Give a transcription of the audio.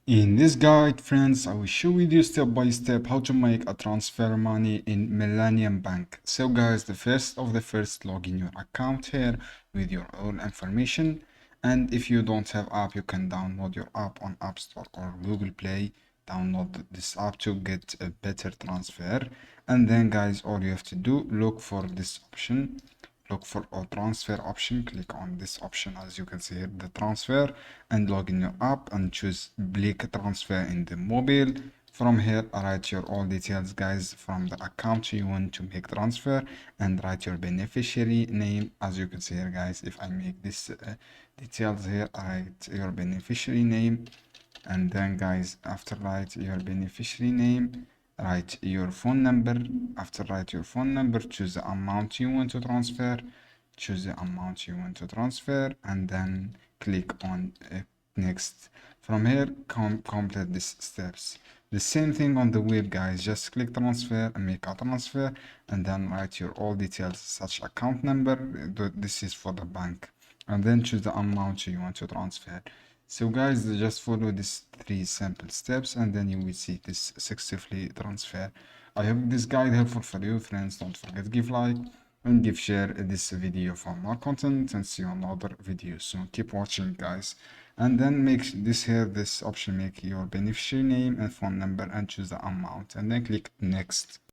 In this guide, friends, I will show you step by step how to make a transfer money in Millennium Bank. So guys, the first log in your account here with your own information. And if you don't have app, you can download your app on App Store or Google Play. Download this app to get a better transfer. And then guys, all you have to do, look for this option. Look for a transfer option, click on this option as you can see here, the transfer, and log in your app and choose Blick transfer in the mobile. From here, write your all details guys from the account you want to make transfer and write your beneficiary name. As you can see here guys, if I make this details here, write your beneficiary name, and then guys, after write your beneficiary name, write your phone number. After write your phone number, choose the amount you want to transfer, and then click on next. From here, complete these steps. The same thing on the web guys, just click transfer and make a transfer, and then write your all details such account number, this is for the bank, and then choose the amount you want to transfer. So guys, just follow these 3 simple steps and then you will see this successfully transfer. I hope this guide helpful for you friends. Don't forget to give like and give share this video for more content, and see you on other videos soon. Keep watching guys, and then make this option, make your beneficiary name and phone number and choose the amount, and then click next.